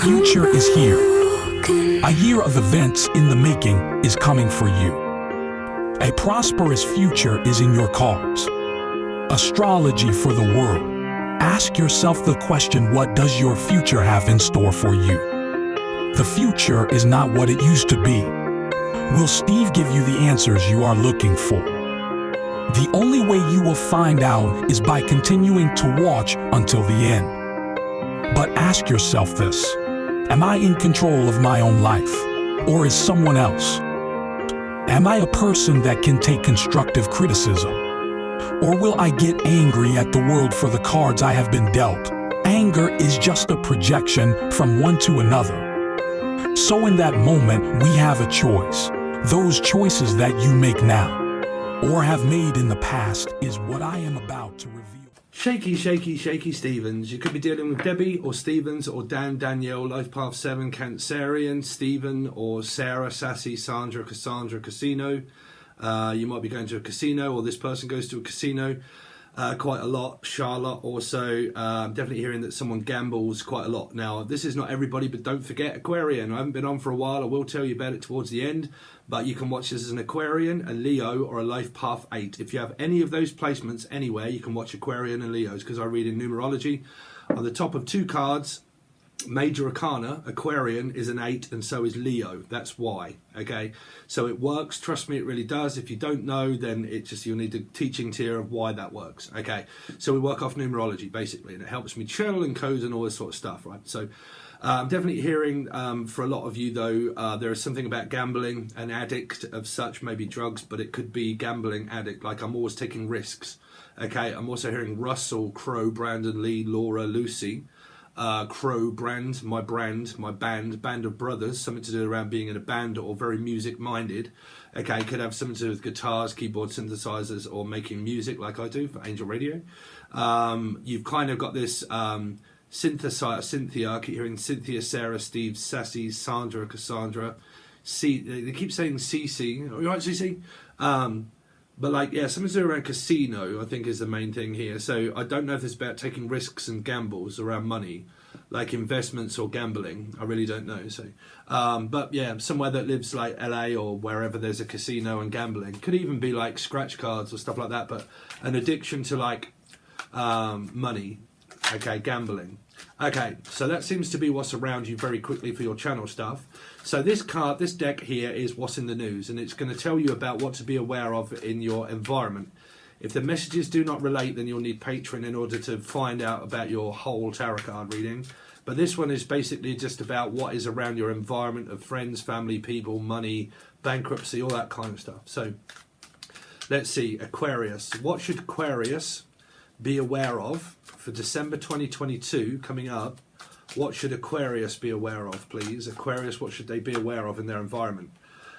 future is here. A year of events in the making is coming for you. A prosperous future is in your cards. Astrology for the world. Ask yourself the question, what does your future have in store for you? The future is not what it used to be. Will Steve give you the answers you are looking for? The only way you will find out is by continuing to watch until the end. But ask yourself this: am I in control of my own life, or is someone else? Am I a person that can take constructive criticism, or will I get angry at the world for the cards I have been dealt? Anger is just a projection from one to another. So in that moment, we have a choice. Those choices that you make now, or have made in the past, is what I am about to reveal. Shaky Stevens. You could be dealing with Debbie or Stevens or Dan, Danielle, Life Path 7, Cancerian, Stephen or Sarah, Sassy, Sandra, Cassandra, Casino. You might be going to a casino, or this person goes to a casino quite a lot. Charlotte also. I'm definitely hearing that someone gambles quite a lot. Now, this is not everybody, but don't forget Aquarian. I haven't been on for a while. I will tell you about it towards the end. But you can watch this as an Aquarian, a Leo, or a Life Path 8. If you have any of those placements anywhere, you can watch Aquarian and Leos, because I read in numerology. On the top of 2 cards, Major Arcana, Aquarian is an 8, and so is Leo. That's why. Okay, so it works. Trust me, it really does. If you don't know, then you'll need a teaching tier of why that works. Okay, so we work off numerology basically, and it helps me channel and code and all this sort of stuff, right? So I'm definitely hearing for a lot of you though, there is something about gambling, an addict of such, maybe drugs, but it could be gambling addict. Like, I'm always taking risks. Okay, I'm also hearing Russell, Crow, Brandon, Lee, Laura, Lucy. Crow, Brand, my band of brothers, something to do around being in a band or very music minded. Okay, could have something to do with guitars, keyboard, synthesizers, or making music like I do for Angel Radio. You've kind of got this synthesizer, Cynthia. I keep hearing Cynthia, Sarah, Steve, Sassy, Sandra, Cassandra. They keep saying Cece. Are you right, Cece? But like, yeah, something to do around casino, I think, is the main thing here. So I don't know if it's about taking risks and gambles around money, like investments or gambling. I really don't know. So, but yeah, somewhere that lives like LA or wherever there's a casino and gambling. Could even be like scratch cards or stuff like that. But an addiction to like money. Okay, gambling. Okay, so that seems to be what's around you very quickly for your channel stuff. So this deck here is what's in the news, and it's going to tell you about what to be aware of in your environment. If the messages do not relate, then you'll need Patreon in order to find out about your whole tarot card reading. But this one is basically just about what is around your environment of friends, family, people, money, bankruptcy, all that kind of stuff. So let's see, Aquarius. What should Aquarius be aware of for December 2022 coming up? What should Aquarius be aware of, please? Aquarius, what should they be aware of in their environment?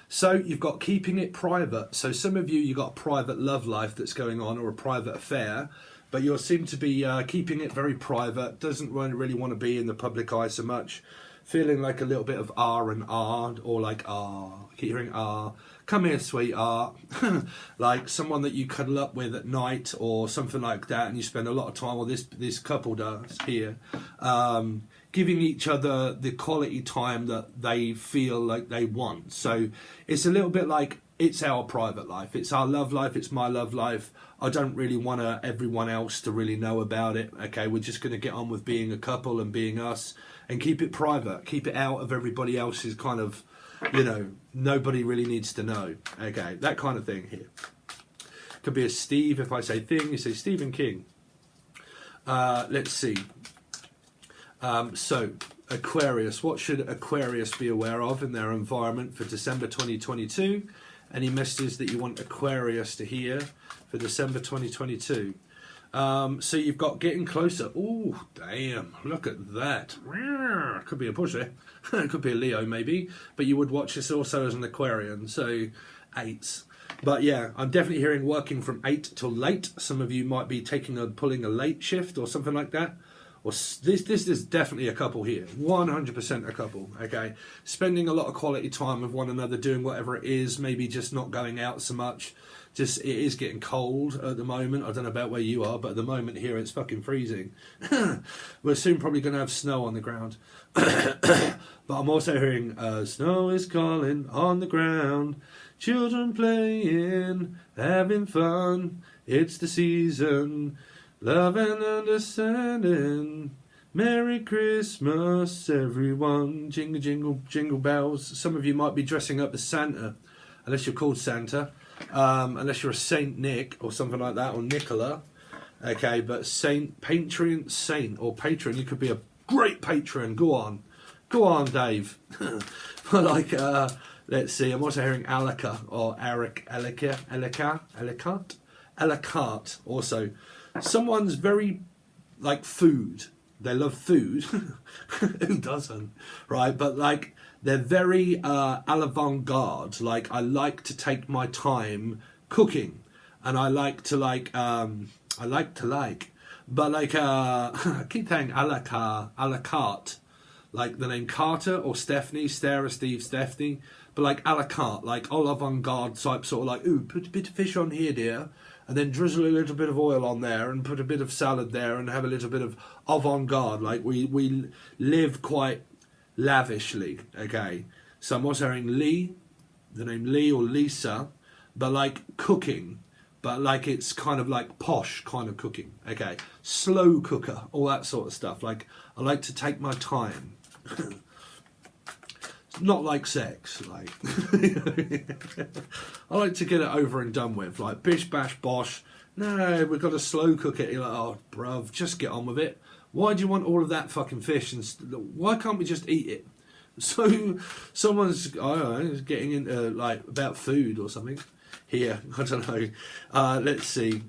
So you've got keeping it private. So some of you got a private love life that's going on, or a private affair, but you seem to be keeping it very private. Doesn't really want to be in the public eye so much. Feeling like a little bit of R and R, or like R. Keep hearing R. Come here, sweetheart. Like someone that you cuddle up with at night or something like that, and you spend a lot of time, or this couple does here, giving each other the quality time that they feel like they want. So it's a little bit like, it's our private life, it's our love life, it's my love life. I don't really want everyone else to really know about it. Okay, we're just going to get on with being a couple and being us, and keep it private, keep it out of everybody else's kind of, you know, nobody really needs to know. Okay, that kind of thing here. Could be a Steve. If I say thing, you say Stephen King. Let's see. So Aquarius, what should Aquarius be aware of in their environment for December 2022? Any messages that you want Aquarius to hear for December 2022? So you've got getting closer. Oh, damn, look at that. Could be a pussy. It could be a Leo maybe, but you would watch this also as an Aquarian, so 8s. But yeah, I'm definitely hearing working from 8 till late. Some of you might be pulling a late shift or something like that, or this is definitely a couple here, 100% a couple, okay? Spending a lot of quality time with one another, doing whatever it is, maybe just not going out so much. Just, it is getting cold at the moment. I don't know about where you are, but at the moment here it's fucking freezing. We're soon probably going to have snow on the ground. But I'm also hearing, snow is calling on the ground, children playing, having fun, it's the season, love and understanding, Merry Christmas everyone, jingle jingle jingle bells. Some of you might be dressing up as Santa, unless you're called Santa. Unless you're a Saint Nick or something like that, or Nicola, okay, but patron saint or patron, you could be a great patron. Go on Dave. But like let's see, I'm also hearing Alaka or Eric Ellicott also. Someone's very like food, they love food. Who doesn't, right? But like they're very avant-garde. Like, I like to take my time cooking, and I like to but like I keep saying a la carte, like the name Carter or Stephanie, Sarah, Steve, Stephanie, but like a la carte, like all avant-garde type, sort of like, ooh, put a bit of fish on here, dear, and then drizzle a little bit of oil on there, and put a bit of salad there, and have a little bit of avant-garde. Like we live quite lavishly, okay? So I'm also hearing Lee, the name Lee or Lisa, but like cooking, but like it's kind of like posh kind of cooking, okay? Slow cooker, all that sort of stuff. Like, I like to take my time. It's not like sex, like I like to get it over and done with, like bish bash bosh. No, we've got to slow cook it. You're like, oh bruv, just get on with it. Why do you want all of that fucking fish? And why can't we just eat it? So someone's, I don't know, getting into like about food or something here. I don't know. Let's see.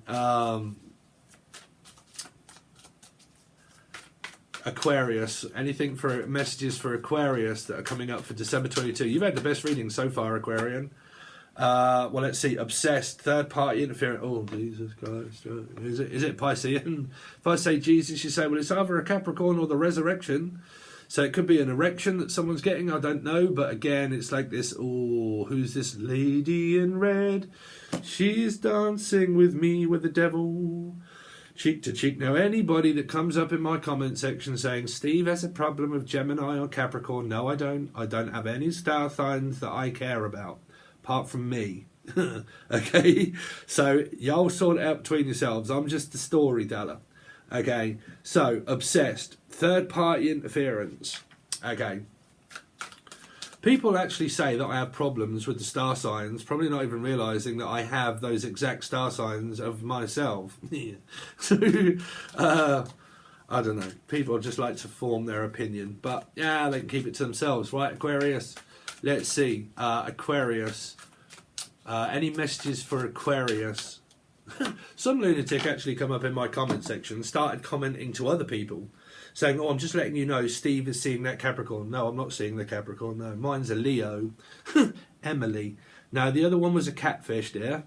Aquarius. Anything for messages for Aquarius that are coming up for December 22? You've had the best reading so far, Aquarian. Well, let's see. Obsessed, third party interference. Oh, Jesus Christ. Is it Piscean? If I say Jesus, you say, well, it's either a Capricorn or the resurrection. So it could be an erection that someone's getting. I don't know. But again, it's like this. Oh, who's this lady in red? She's dancing with me with the devil. Cheek to cheek. Now, anybody that comes up in my comment section saying, Steve has a problem with Gemini or Capricorn. No, I don't. I don't have any star signs that I care about. Apart from me. Okay, so y'all sort it out between yourselves. I'm just the storyteller. Okay, so obsessed, third party interference. Okay, people actually say that I have problems with the star signs, probably not even realizing that I have those exact star signs of myself. So I don't know, people just like to form their opinion, but yeah, they can keep it to themselves, right? Aquarius, let's see. Aquarius, any messages for Aquarius? Some lunatic actually come up in my comment section, started commenting to other people, saying, oh, I'm just letting you know Steve is seeing that Capricorn. No, I'm not seeing the Capricorn, no. Mine's a Leo. Emily. Now, the other one was a catfish there.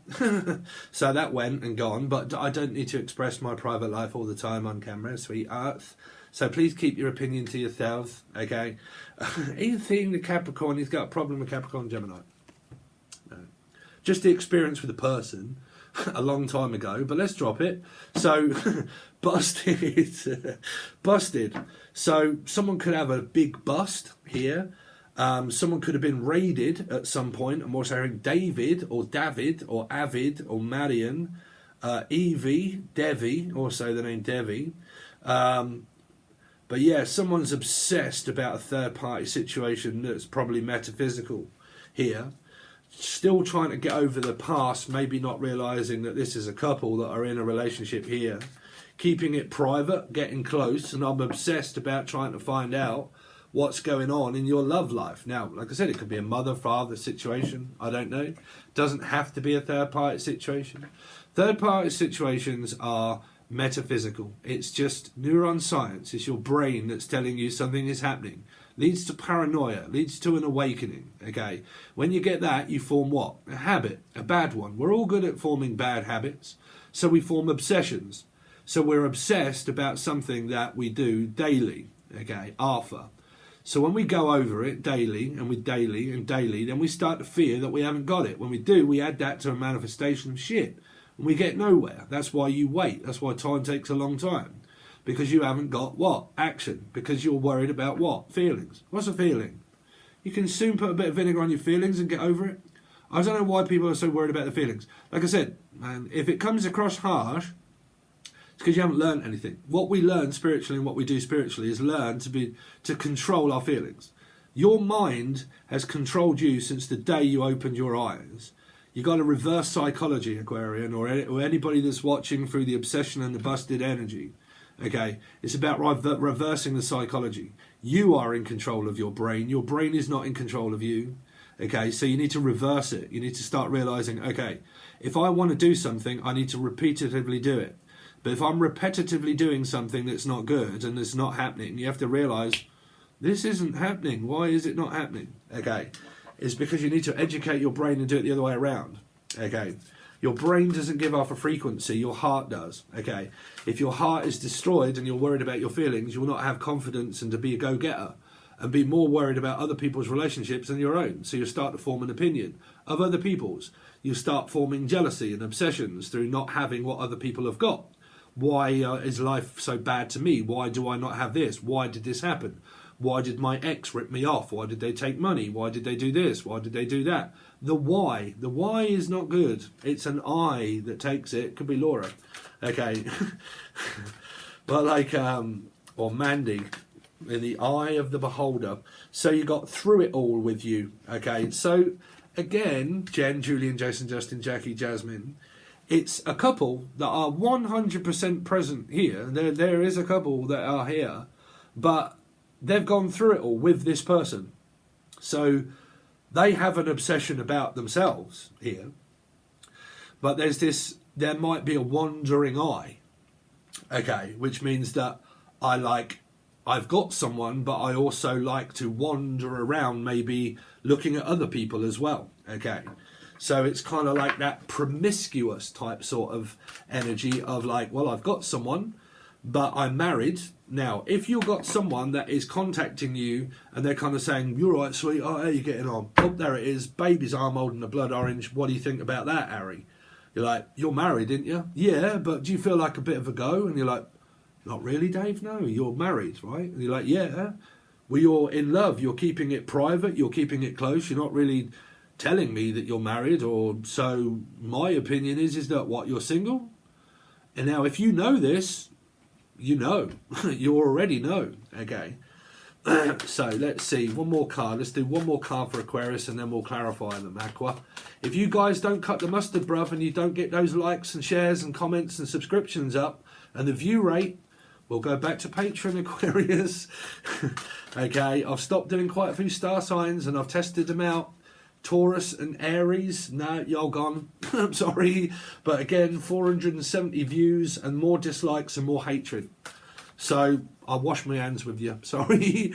So that went and gone, but I don't need to express my private life all the time on camera, sweethearts. So please keep your opinion to yourselves, okay? He's seeing the Capricorn, he's got a problem with Capricorn Gemini. No. Just the experience with the person a long time ago, but let's drop it. So, busted. Busted. So, someone could have a big bust here. Someone could have been raided at some point. I'm also hearing David or Avid or Marion, Evie, Devi, also the name Devi. But yeah, someone's obsessed about a third party situation that's probably metaphysical here. Still trying to get over the past, maybe not realising that this is a couple that are in a relationship here. Keeping it private, getting close, and I'm obsessed about trying to find out what's going on in your love life. Now, like I said, it could be a mother-father situation, I don't know. Doesn't have to be a third-party situation. Third-party situations are metaphysical. It's just neuron science. It's your brain that's telling you something is happening. Leads to paranoia, leads to an awakening, okay? When you get that, you form what? A habit, a bad one. We're all good at forming bad habits, so we form obsessions. So we're obsessed about something that we do daily, okay, Arthur. So when we go over it daily, and we daily and daily, then we start to fear that we haven't got it. When we do, we add that to a manifestation of shit. And we get nowhere. That's why you wait. That's why time takes a long time. Because you haven't got what? Action. Because you're worried about what? Feelings. What's a feeling? You can soon put a bit of vinegar on your feelings and get over it. I don't know why people are so worried about the feelings. Like I said, man, if it comes across harsh, because you haven't learned anything. What we learn spiritually and what we do spiritually is learn to control our feelings. Your mind has controlled you since the day you opened your eyes. You got to reverse psychology, Aquarian, or anybody that's watching through the obsession and the busted energy. Okay, it's about reversing the psychology. You are in control of your brain. Your brain is not in control of you. Okay, so you need to reverse it. You need to start realizing, okay, if I want to do something, I need to repetitively do it. But if I'm repetitively doing something that's not good and it's not happening, you have to realise, this isn't happening. Why is it not happening? Okay. It's because you need to educate your brain and do it the other way around. Okay. Your brain doesn't give off a frequency, your heart does. Okay. If your heart is destroyed and you're worried about your feelings, you will not have confidence and to be a go-getter and be more worried about other people's relationships than your own. So you'll start to form an opinion of other people's. You start forming jealousy and obsessions through not having what other people have got. Why is life so bad to me? Why do I not have this? Why did this happen? Why did my ex rip me off? Why did they take money? Why did they do this? Why did they do that? The why. The why is not good. It's an I that takes it. Could be Laura. Okay. But like, or Mandy, in the eye of the beholder. So you got through it all with you. Okay. So again, Jen, Julian, Jason, Justin, Jackie, Jasmine, it's a couple that are 100% present here. There is a couple that are here, but they've gone through it all with this person. So they have an obsession about themselves here. But there might be a wandering eye. Okay, which means that I've got someone, but I also like to wander around, maybe looking at other people as well. Okay. So it's kind of like that promiscuous type sort of energy of like, well, I've got someone, but I'm married. Now, if you've got someone that is contacting you and they're kind of saying, you're right, sweetheart, how are you getting on? Oh, there it is, baby's arm holding the blood orange. What do you think about that, Harry? You're like, you're married, didn't you? Yeah, but do you feel like a bit of a go? And you're like, not really, Dave? No, you're married, right? And you're like, yeah. Well, you're in love. You're keeping it private. You're keeping it close. You're not really telling me that you're married, or so my opinion is that what, you're single? And now if you know this, you know. You already know. Okay. So let's see, one more card. Let's do one more card for Aquarius and then we'll clarify them. Aqua, if you guys don't cut the mustard, bruv, and you don't get those likes and shares and comments and subscriptions up and the view rate, we'll go back to Patreon, Aquarius. Okay, I've stopped doing quite a few star signs and I've tested them out. Taurus and Aries, no, y'all gone. I'm sorry. But again, 470 views and more dislikes and more hatred. So I'll wash my hands with you. Sorry.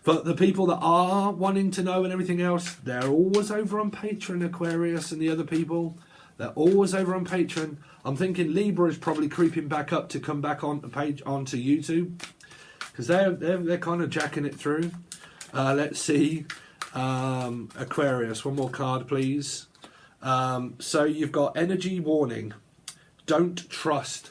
But the people that are wanting to know and everything else, they're always over on Patreon, Aquarius, and the other people. They're always over on Patreon. I'm thinking Libra is probably creeping back up to come back onto YouTube. Because they're kind of jacking it through. Let's see. Aquarius, one more card, please. So you've got energy warning. Don't trust.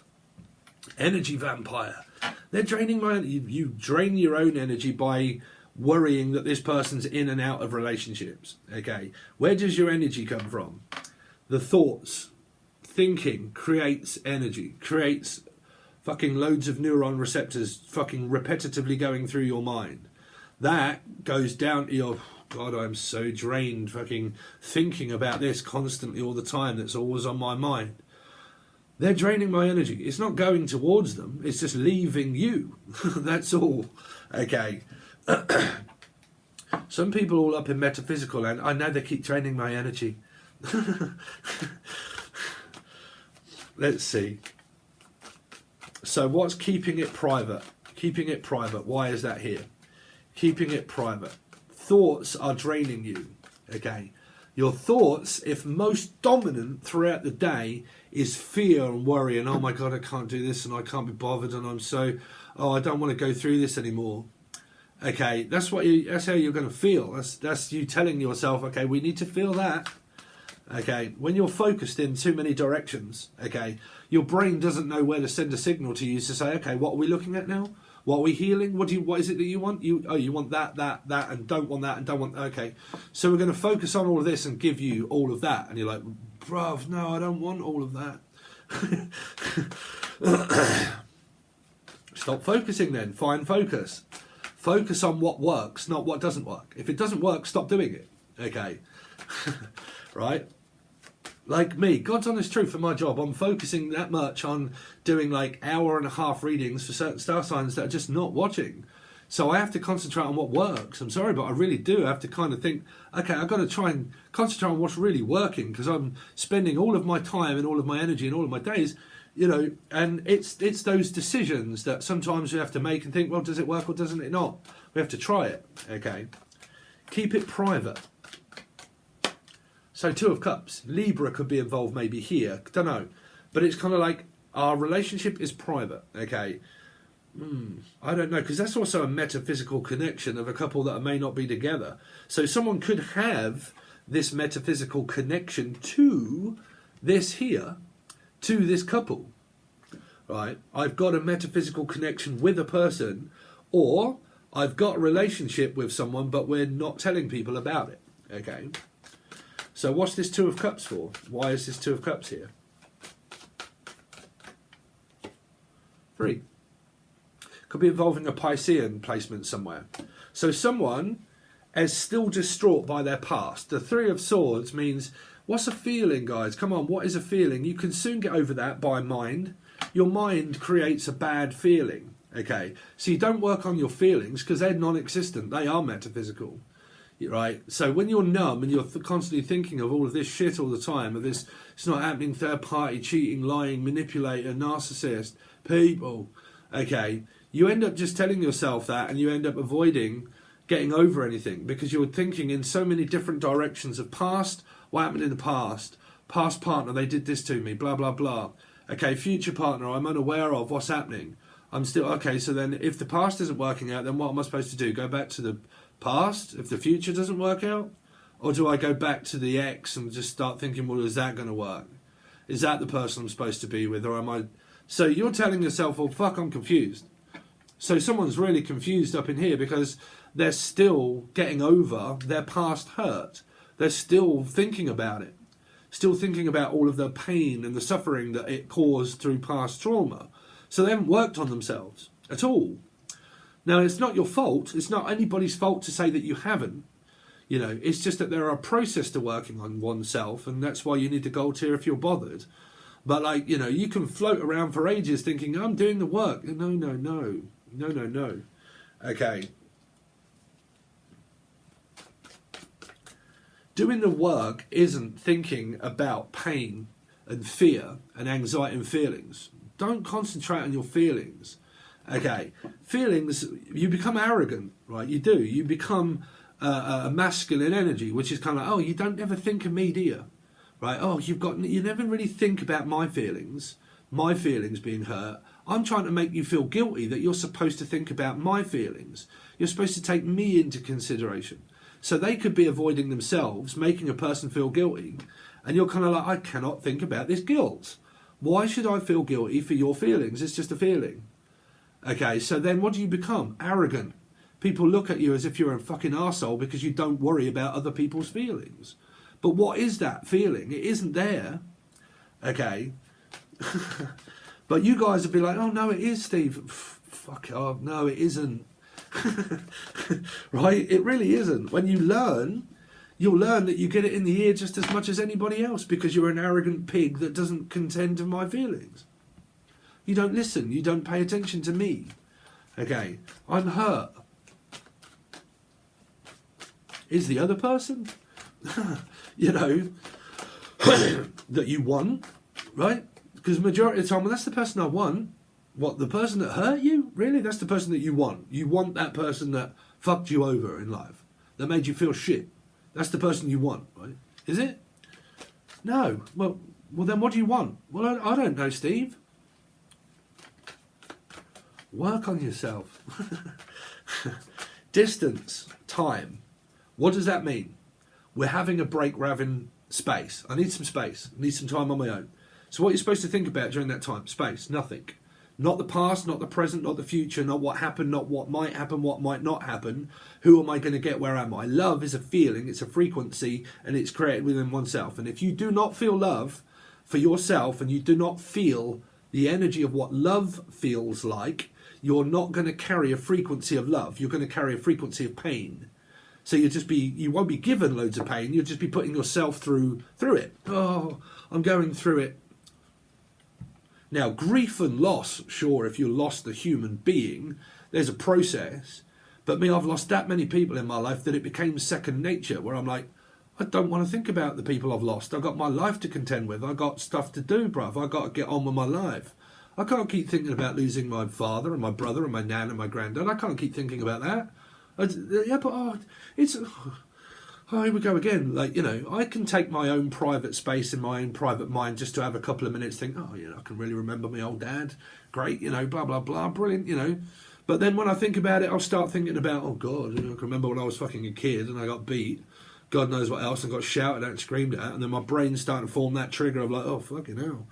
Energy vampire. They're draining my energy. You drain your own energy by worrying that this person's in and out of relationships. Okay. Where does your energy come from? The thoughts. Thinking creates energy. Creates fucking loads of neuron receptors fucking repetitively going through your mind. That goes down to your... God, I'm so drained fucking thinking about this constantly all the time. That's always on my mind. They're draining my energy. It's not going towards them. It's just leaving you. That's all. Okay. Some people all up in metaphysical and I know they keep draining my energy. Let's see. So what's keeping it private? Keeping it private. Why is that here? Keeping it private. Thoughts are draining you. Okay. Your thoughts, if most dominant throughout the day, is fear and worry and, oh my God, I can't do this and I can't be bothered and I don't want to go through this anymore. Okay, that's how you're going to feel. That's you telling yourself, okay, we need to feel that. Okay, when you're focused in too many directions, okay, your brain doesn't know where to send a signal to you to say, okay, what are we looking at now? What are we healing? What is it that you want? You want that, and don't want that, and don't want. Okay, so we're going to focus on all of this and give you all of that, and you're like, bruv, no, I don't want all of that. Stop focusing then. Find focus. Focus on what works, not what doesn't work. If it doesn't work, stop doing it. Okay. Right? Like me, God's honest truth for my job, I'm focusing that much on doing like 1.5 hour readings for certain star signs that are just not watching. So I have to concentrate on what works. I'm sorry, but I really do have to kind of think, okay, I've got to try and concentrate on what's really working, because I'm spending all of my time and all of my energy and all of my days, you know, and it's those decisions that sometimes we have to make and think, well, does it work or doesn't it not? We have to try it, okay? Keep it private. So 2 of Cups, Libra could be involved maybe here, don't know. But it's kind of like our relationship is private, okay? I don't know, because that's also a metaphysical connection of a couple that may not be together. So someone could have this metaphysical connection to this here, to this couple, right? I've got a metaphysical connection with a person, or I've got a relationship with someone, but we're not telling people about it, okay? So what's this 2 of Cups for? Why is this 2 of Cups here? 3. Could be involving a Piscean placement somewhere. So someone is still distraught by their past. The 3 of Swords means, what's a feeling, guys? Come on, what is a feeling? You can soon get over that by mind. Your mind creates a bad feeling, okay? So you don't work on your feelings because they're non-existent. They are metaphysical, right? So when you're numb and you're constantly thinking of all of this shit all the time, of this, it's not happening, third party, cheating, lying, manipulator, narcissist, people, okay, you end up just telling yourself that, and you end up avoiding getting over anything because you're thinking in so many different directions of past, what happened in the past partner, they did this to me, blah, blah, blah. Okay, future partner, I'm unaware of what's happening. I'm still, okay, so then if the past isn't working out, then what am I supposed to do? Go back to the past if the future doesn't work out? Or do I go back to the ex and just start thinking, well, is that going to work? Is that the person I'm supposed to be with? Or am I... So you're telling yourself, well, fuck, I'm confused. So someone's really confused up in here because they're still getting over their past hurt. They're still thinking about it. Still thinking about all of the pain and the suffering that it caused through past trauma. So they haven't worked on themselves at all. Now, it's not your fault. It's not anybody's fault to say that you haven't. You know, it's just that there are a process to working on oneself, and that's why you need the gold tier if you're bothered. But, like, you know, you can float around for ages thinking, I'm doing the work. No, no, no. No, no, no. Okay. Doing the work isn't thinking about pain and fear and anxiety and feelings. Don't concentrate on your feelings. Okay. Feelings, you become arrogant, right? You do. You become a masculine energy, which is kind of like, oh, you don't ever think of me, do you? Right? Oh, you never really think about my feelings being hurt. I'm trying to make you feel guilty that you're supposed to think about my feelings. You're supposed to take me into consideration. So they could be avoiding themselves, making a person feel guilty. And you're kind of like, I cannot think about this guilt. Why should I feel guilty for your feelings? It's just a feeling. Okay, so then what do you become? Arrogant. People look at you as if you're a fucking arsehole because you don't worry about other people's feelings. But what is that feeling? It isn't there. Okay. But you guys would be like, oh, no, it is, Steve. Fuck off. No, it isn't. Right? It really isn't. When you learn, you'll learn that you get it in the ear just as much as anybody else because you're an arrogant pig that doesn't contend to my feelings. You don't listen. You don't pay attention to me. Okay? I'm hurt. Is the other person? You know, that you want, right? Because majority of the time, well, that's the person I want. What, the person that hurt you? Really? That's the person that you want. You want that person that fucked you over in life, that made you feel shit. That's the person you want, right? Is it? No. Well, Well, then what do you want? Well, I don't know, Steve. Work on yourself. Distance, time. What does that mean? We're having a break, we're having space. I need some space. I need some time on my own. So what you're supposed to think about during that time? Space, nothing. Not the past, not the present, not the future, not what happened, not what might happen, what might not happen. Who am I going to get? Where am I? Love is a feeling, it's a frequency, and it's created within oneself. And if you do not feel love for yourself, and you do not feel the energy of what love feels like, you're not going to carry a frequency of love. You're going to carry a frequency of pain. So you won't be given loads of pain. You'll just be putting yourself through it. Oh, I'm going through it. Now, grief and loss, sure, if you lost a human being, there's a process. But me, I've lost that many people in my life that it became second nature, where I'm like, I don't want to think about the people I've lost. I've got my life to contend with. I've got stuff to do, bruv. I've got to get on with my life. I can't keep thinking about losing my father and my brother and my nan and my granddad. I can't keep thinking about that. Here we go again. Like, I can take my own private space in my own private mind just to have a couple of minutes, think, I can really remember my old dad. Great, blah, blah, blah, brilliant, But then when I think about it, I'll start thinking about, oh, God, I can remember when I was fucking a kid and I got beat. God knows what else, and got shouted at and screamed at. And then my brain's starting to form that trigger of like, oh, fucking hell.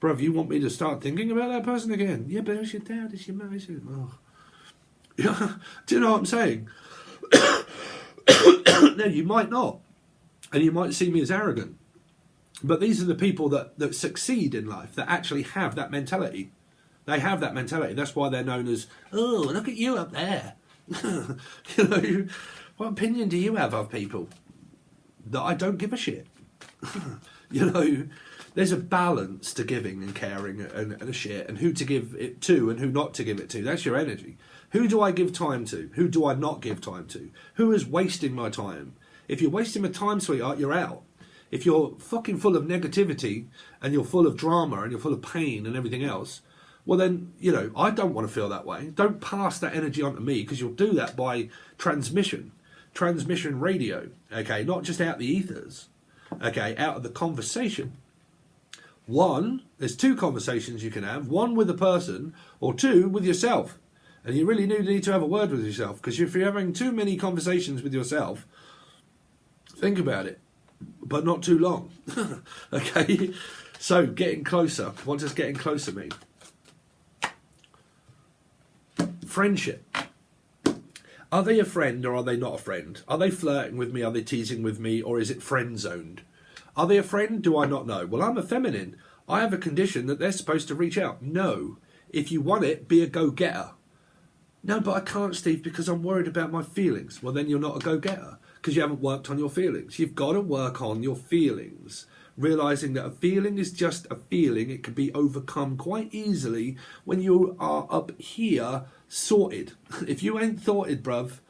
Bruv, you want me to start thinking about that person again? Yeah, but it's your dad, it's your mum, oh. Yeah, do you know what I'm saying? No, you might not. And you might see me as arrogant. But these are the people that succeed in life, that actually have that mentality. They have that mentality. That's why they're known as, oh, look at you up there. What opinion do you have of people? That I don't give a shit. There's a balance to giving and caring and a shit, and who to give it to and who not to give it to. That's your energy. Who do I give time to? Who do I not give time to? Who is wasting my time? If you're wasting my time, sweetheart, you're out. If you're fucking full of negativity and you're full of drama and you're full of pain and everything else, well then, I don't want to feel that way. Don't pass that energy on to me, because you'll do that by transmission radio, okay? Not just out the ethers, okay? Out of the conversation. There's two conversations you can have, one with a person or two with yourself. And you really need to have a word with yourself, because if you're having too many conversations with yourself, think about it, but not too long. Okay? So, getting closer. What does getting closer mean? Friendship. Are they a friend or are they not a friend? Are they flirting with me? Are they teasing with me? Or is it friend-zoned? Are they a friend? Do I not know? Well, I'm a feminine. I have a condition that they're supposed to reach out. No. If you want it, be a go-getter. No, but I can't, Steve, because I'm worried about my feelings. Well, then you're not a go-getter, because you haven't worked on your feelings. You've got to work on your feelings, realising that a feeling is just a feeling. It can be overcome quite easily when you are up here sorted. If you ain't sorted, bruv,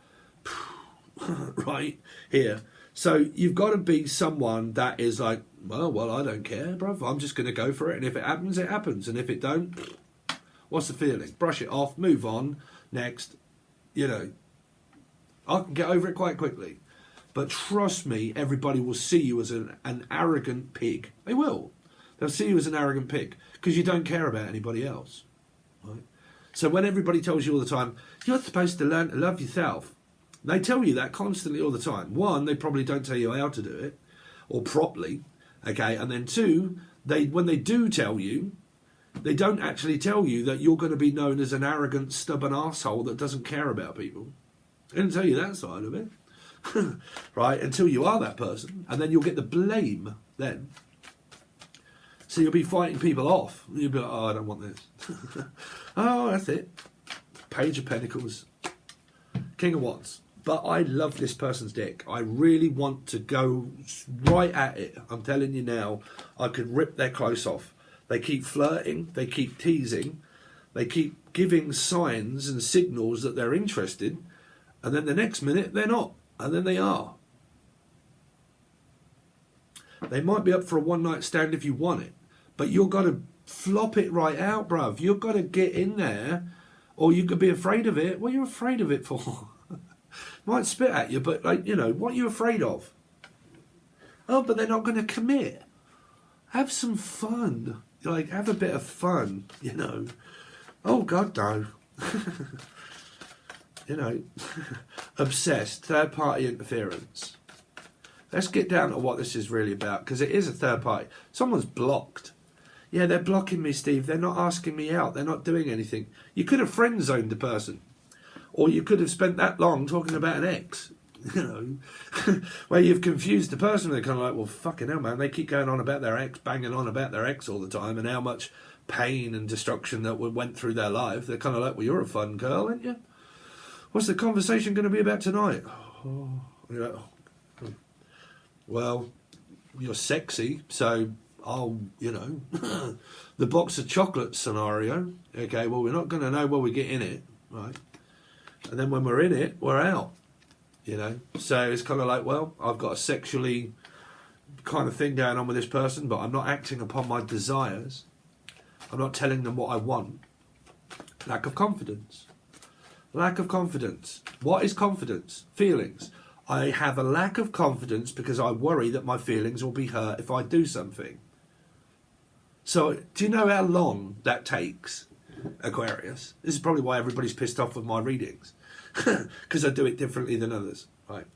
right here. So you've got to be someone that is like, well, I don't care, bruv. I'm just going to go for it. And if it happens, it happens. And if it don't, what's the feeling? Brush it off, move on. Next, I can get over it quite quickly. But trust me, everybody will see you as an arrogant pig. They will. They'll see you as an arrogant pig because you don't care about anybody else. Right? So when everybody tells you all the time, you're supposed to learn to love yourself, they tell you that constantly all the time. One, they probably don't tell you how to do it or properly. Okay, and then two, when they do tell you, they don't actually tell you that you're going to be known as an arrogant, stubborn arsehole that doesn't care about people. They didn't tell you that side of it. Right? Until you are that person. And then you'll get the blame then. So you'll be fighting people off. You'll be like, oh, I don't want this. Oh, that's it. Page of Pentacles. King of Wands. But I love this person's deck. I really want to go right at it. I'm telling you now, I could rip their clothes off. They keep flirting, they keep teasing, they keep giving signs and signals that they're interested, and then the next minute they're not, and then they are. They might be up for a one-night stand if you want it, but you've got to flop it right out, bruv. You've got to get in there, or you could be afraid of it. What are you afraid of it for? Might spit at you, but what are you afraid of? Oh, but they're not going to commit. have some fun. Like, have a bit of fun, you know. Oh, God, no. You know, obsessed, third-party interference. Let's get down to what this is really about, because it is a third party. Someone's blocked. Yeah, they're blocking me, Steve. They're not asking me out. They're not doing anything. You could have friend-zoned the person. Or you could have spent that long talking about an ex, you know, where you've confused the person. They're kind of like, well, fucking hell, man. They keep going on about their ex, banging on about their ex all the time, and how much pain and destruction that went through their life. They're kind of like, well, you're a fun girl, aren't you? What's the conversation going to be about tonight? Oh, you're like, oh. Well, you're sexy, so I'll, you know, the box of chocolates scenario. Okay, well, we're not going to know when we get in it, right? And then when we're in it, we're out, you know. So it's kind of like, well, I've got a sexually kind of thing going on with this person, but I'm not acting upon my desires. I'm not telling them what I want. Lack of confidence. Lack of confidence. What is confidence? Feelings. I have a lack of confidence because I worry that my feelings will be hurt if I do something. So, do you know how long that takes, Aquarius? This is probably why everybody's pissed off with my readings. Because I do it differently than others, right?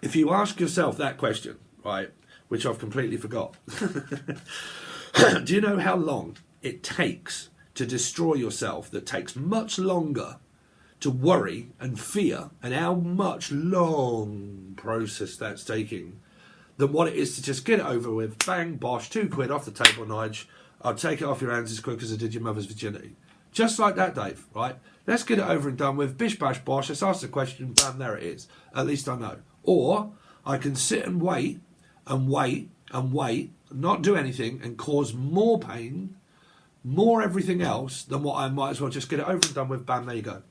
If you ask yourself that question, right, which I've completely forgot. Do you know how long it takes to destroy yourself that takes much longer to worry and fear, and how much long process that's taking than what it is to just get it over with, bang, bosh, £2 off the table, Nige, I'll take it off your hands as quick as I did your mother's virginity. Just like that, Dave, right? Let's get it over and done with, bish, bash, bosh, let's ask the question, bam, there it is. At least I know. Or I can sit and wait, and wait, and wait, not do anything, and cause more pain, more everything else, than what I might as well just get it over and done with, bam, there you go.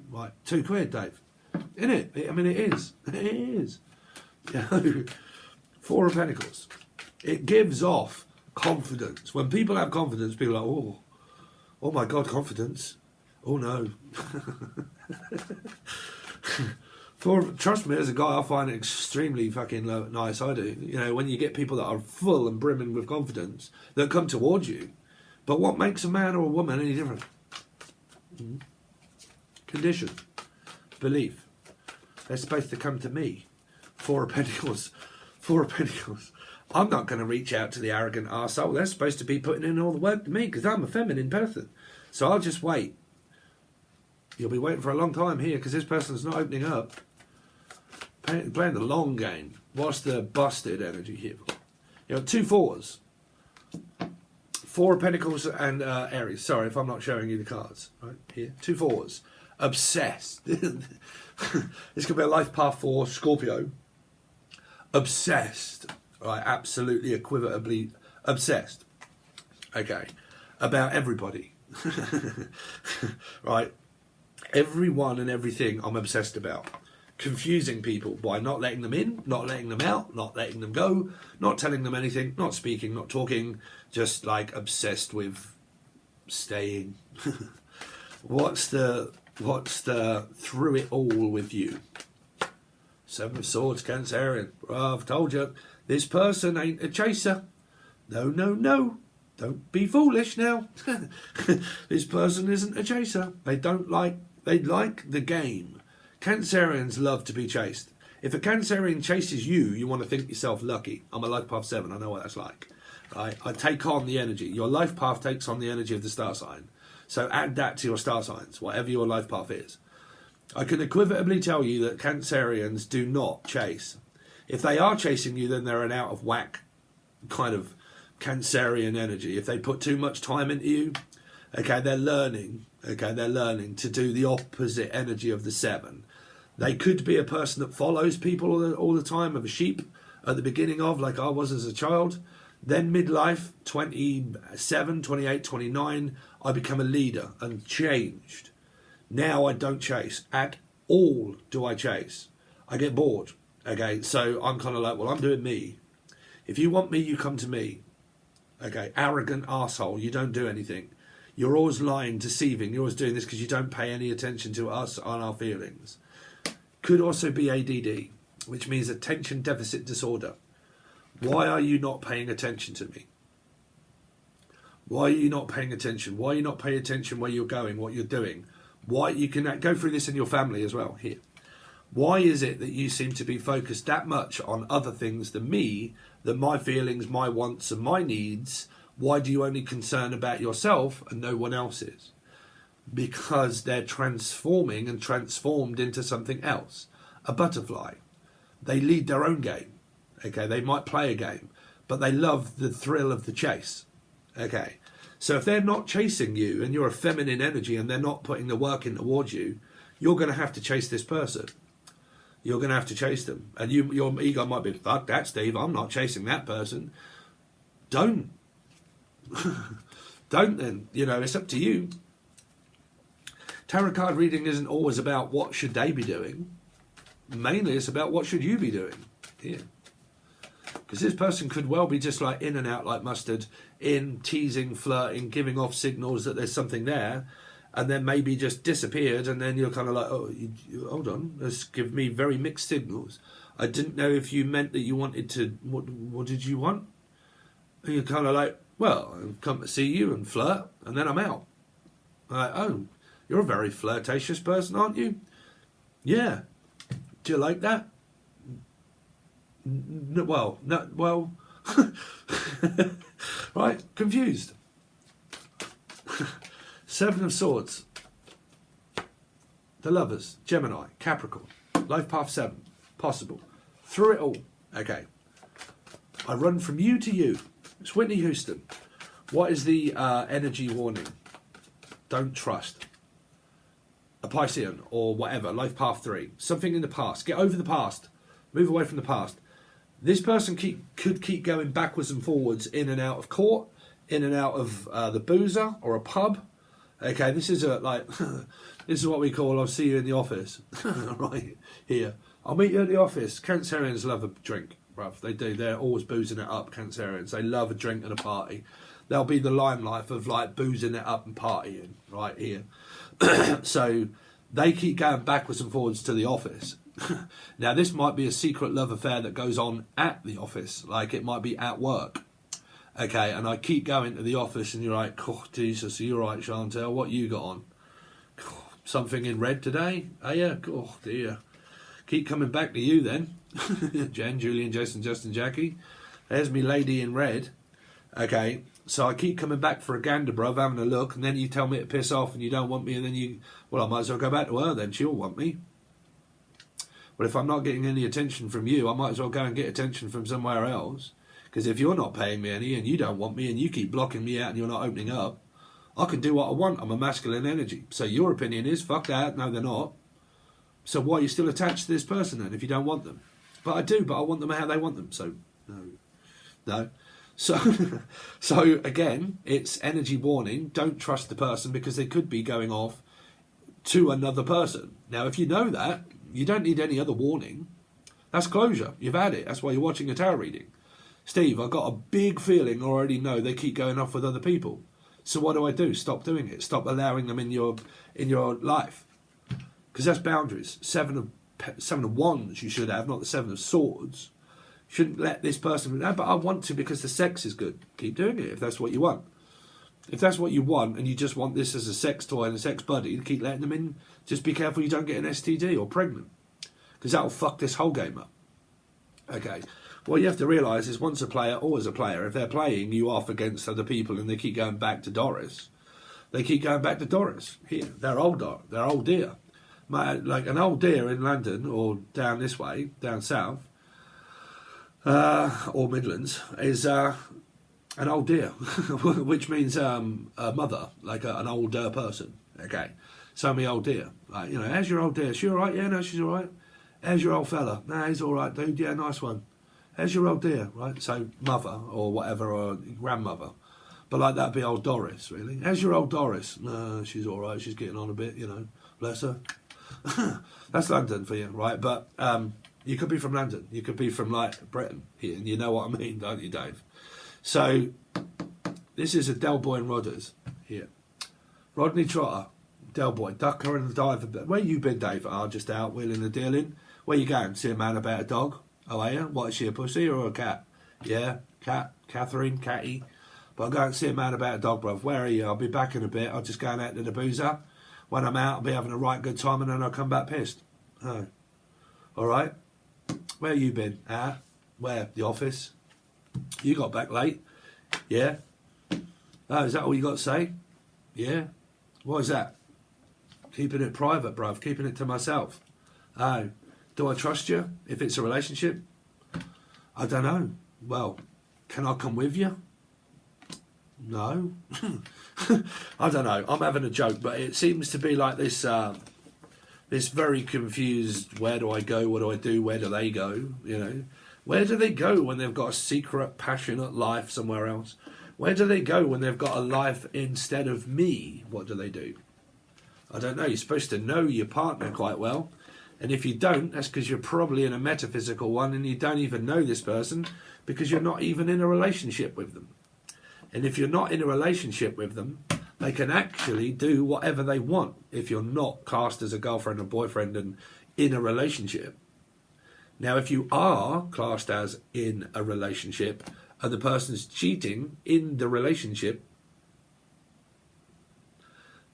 Right, £2, Dave. Isn't it? I mean, it is. It is. You know, Four of Pentacles. It gives off confidence. When people have confidence, people are like, oh my God, confidence. Oh no. Trust me, as a guy, I find it extremely fucking nice. I do. You know, when you get people that are full and brimming with confidence that come towards you. But what makes a man or a woman any different? Mm-hmm. Condition, belief. They're supposed to come to me. Four of Pentacles. Four of Pentacles. I'm not going to reach out to the arrogant arsehole. They're supposed to be putting in all the work to me because I'm a feminine person. So I'll just wait. You'll be waiting for a long time here because this person's not opening up. Playing the long game. What's the busted energy here? You know, 2 4s. Four of Pentacles and Aries. Sorry if I'm not showing you the cards. Right here. 2 4s. Obsessed. This could be a life path for Scorpio. Obsessed. Right, absolutely equivocably obsessed. Okay. About everybody. Right. Everyone and everything I'm obsessed about. Confusing people by not letting them in, not letting them out, not letting them go, not telling them anything, not speaking, not talking, just like obsessed with staying. What's the through it all with you? 7 of Swords, Cancerian. Oh, I've told you, this person ain't a chaser. No, no, no. Don't be foolish now. This person isn't a chaser. They like the game. Cancerians love to be chased. If a Cancerian chases you, you want to think yourself lucky. I'm a life path 7. I know what that's like. Right? I take on the energy. Your life path takes on the energy of the star sign. So add that to your star signs, whatever your life path is. I can equivocably tell you that Cancerians do not chase. If they are chasing you, then they're an out of whack kind of Cancerian energy. If they put too much time into you, okay, they're learning to do the opposite energy of the 7. They could be a person that follows people all the time, of a sheep at the beginning of, like I was as a child. Then midlife, 27, 28, 29, I become a leader and changed. Now I don't chase. At all do I chase. I get bored. Okay, so I'm kind of like, well, I'm doing me. If you want me, you come to me. Okay, arrogant arsehole, you don't do anything. You're always lying, deceiving. You're always doing this because you don't pay any attention to us and our feelings. Could also be ADD, which means attention deficit disorder. Why are you not paying attention to me? Why are you not paying attention? Why are you not paying attention where you're going, what you're doing? Why you can go through this in your family as well here. Why is it that you seem to be focused that much on other things than me, than my feelings, my wants and my needs? Why do you only concern about yourself and no one else's? Because they're transforming and transformed into something else. A butterfly. They lead their own game. Okay, they might play a game, but they love the thrill of the chase. Okay, so if they're not chasing you and you're a feminine energy and they're not putting the work in towards you, you're going to have to chase this person. You're going to have to chase them. And your ego might be, fuck that, Steve, I'm not chasing that person. Don't. Don't then. You know, it's up to you. Tarot card reading isn't always about what should they be doing. Mainly it's about what should you be doing here. Because this person could well be just like in and out like mustard, in, teasing, flirting, giving off signals that there's something there, and then maybe just disappeared, and then you're kind of like, oh, hold on, this give me very mixed signals. I didn't know if you meant that you wanted to, what did you want? And you're kind of like, well, I've come to see you and flirt, and then I'm out. Like, oh, you're a very flirtatious person, aren't you? Yeah. Do you like that? Well, no, well, right, confused. Seven of Swords. The Lovers, Gemini, Capricorn, Life Path 7, possible. Through it all. Okay. I run from you to you. It's Whitney Houston. What is the energy warning? Don't trust. A Piscean or whatever, Life Path 3. Something in the past. Get over the past. Move away from the past. This person could keep going backwards and forwards in and out of court, in and out of the boozer or a pub. Okay, this is this is what we call, I'll see you in the office. Right here. I'll meet you at the office. Cancerians love a drink, bruv. They do. They're always boozing it up, Cancerians. They love a drink and a party. They'll be the limelight of like boozing it up and partying right here. So they keep going backwards and forwards to the office. Now, this might be a secret love affair that goes on at the office, like it might be at work. Okay, and I keep going to the office, and you're like, oh, Jesus, are you all right, Chantel? What you got on? Oh, something in red today? Oh, yeah, oh, dear. Keep coming back to you then. Jen, Julian, Jason, Justin, Jackie. There's me lady in red. Okay, so I keep coming back for a gander, bruv, having a look, and then you tell me to piss off and you don't want me, and then you, well, I might as well go back to her then. She'll want me. Well, if I'm not getting any attention from you, I might as well go and get attention from somewhere else. Because if you're not paying me any and you don't want me and you keep blocking me out and you're not opening up, I can do what I want. I'm a masculine energy. So your opinion is, fuck that. No, they're not. So why are you still attached to this person then if you don't want them? But I do, but I want them how they want them. So, no. So again, it's energy warning. Don't trust the person because they could be going off to another person. Now, if you know that, you don't need any other warning. That's closure. You've had it. That's why you're watching a tarot reading. Steve, I've got a big feeling, I already know they keep going off with other people. So what do? Stop doing it. Stop allowing them in your life. Because that's boundaries. Seven of Wands you should have, not the Seven of Swords. You shouldn't let this person, no, but I want to because the sex is good. Keep doing it if that's what you want. If that's what you want and you just want this as a sex toy and a sex buddy, keep letting them in. Just be careful you don't get an STD or pregnant. Because that'll fuck this whole game up. Okay. What you have to realise is once a player, always a player. If they're playing you off against other people and they keep going back to Doris, they keep going back to Doris. Here, they're old deer. Like an old deer in London or down this way, down south, or Midlands, is an old deer, which means a mother, like an older person. Okay, so me old deer. Like, you know, how's your old deer? She all right? Yeah, no, she's all right. How's your old fella? Nah, he's all right, dude. Yeah, nice one. How's your old dear, right? So mother or whatever, or grandmother. But like that'd be old Doris, really. How's your old Doris? No, she's all right. She's getting on a bit, you know. Bless her. That's London for you, right? But you could be from London. You could be from, like, Britain here. And you know what I mean, don't you, Dave? So this is a Del Boy and Rodders here. Rodney Trotter, Del Boy, Ducker and the Diver. Where you been, Dave? Oh, just out wheeling and dealing. Where you going? See a man about a dog? Oh, are you? What, is she a pussy or a cat? Yeah, Catherine, Catty. But I'll go and see a man about a dog, bruv. Where are you? I'll be back in a bit. I'll just go out to the boozer. When I'm out, I'll be having a right good time, and then I'll come back pissed. Oh. All right. Where you been? Where? The office? You got back late? Yeah? Oh, is that all you got to say? Yeah? What is that? Keeping it private, bruv. Keeping it to myself. Oh. Do I trust you if it's a relationship? I don't know. Well, can I come with you? No. I don't know. I'm having a joke, but it seems to be like this this very confused, where do I go, what do I do, where do they go, you know? Where do they go when they've got a secret, passionate life somewhere else? Where do they go when they've got a life instead of me? What do they do? I don't know. You're supposed to know your partner quite well. And if you don't, that's because you're probably in a metaphysical one and you don't even know this person because you're not even in a relationship with them. And if you're not in a relationship with them, they can actually do whatever they want if you're not cast as a girlfriend or boyfriend and in a relationship. Now, if you are classed as in a relationship and the person's cheating in the relationship,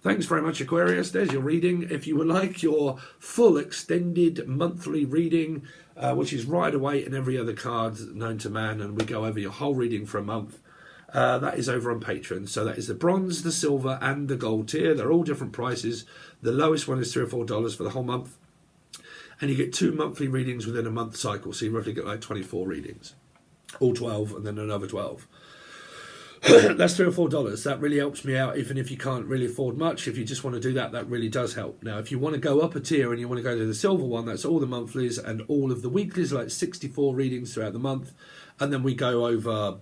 thanks very much, Aquarius. There's your reading. If you would like your full extended monthly reading, which is right away in every other card known to man, and we go over your whole reading for a month, that is over on Patreon. So that is the bronze, the silver, and the gold tier. They're all different prices. The lowest one is $3 or $4 for the whole month. And you get 2 monthly readings within a month cycle. So you roughly get like 24 readings. All 12 and then another 12. That's $3 or $4. That really helps me out, even if you can't really afford much. If you just want to do that, that really does help. Now, if you want to go up a tier and you want to go to the silver one, that's all the monthlies and all of the weeklies, like 64 readings throughout the month. And then we go over,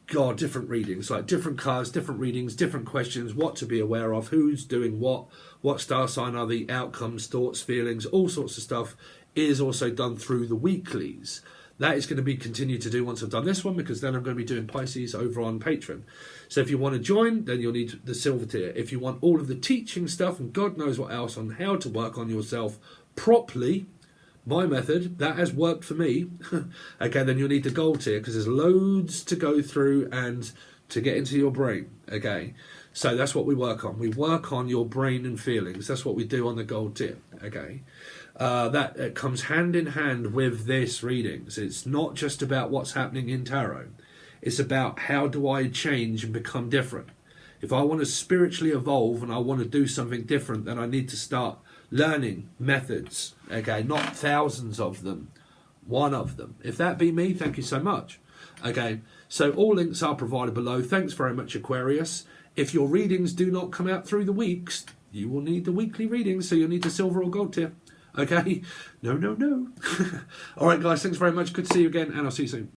God, different readings, like different cards, different readings, different questions, what to be aware of, who's doing what star sign are the outcomes, thoughts, feelings, all sorts of stuff is also done through the weeklies. That is going to be continued to do once I've done this one, because then I'm going to be doing Pisces over on Patreon. So if you want to join, then you'll need the silver tier. If you want all of the teaching stuff and God knows what else on how to work on yourself properly, my method, that has worked for me, okay, then you'll need the gold tier, because there's loads to go through and to get into your brain, okay? So that's what we work on. We work on your brain and feelings. That's what we do on the gold tier, okay? That comes hand in hand with this readings. It's not just about what's happening in tarot. It's about how do I change and become different. If I want to spiritually evolve and I want to do something different, then I need to start learning methods, okay? Not thousands of them, one of them. If that be me, thank you so much. Okay, so all links are provided below. Thanks very much, Aquarius. If your readings do not come out through the weeks, you will need the weekly readings, so you'll need the silver or gold tier. Okay? No. All right, guys, thanks very much. Good to see you again, and I'll see you soon.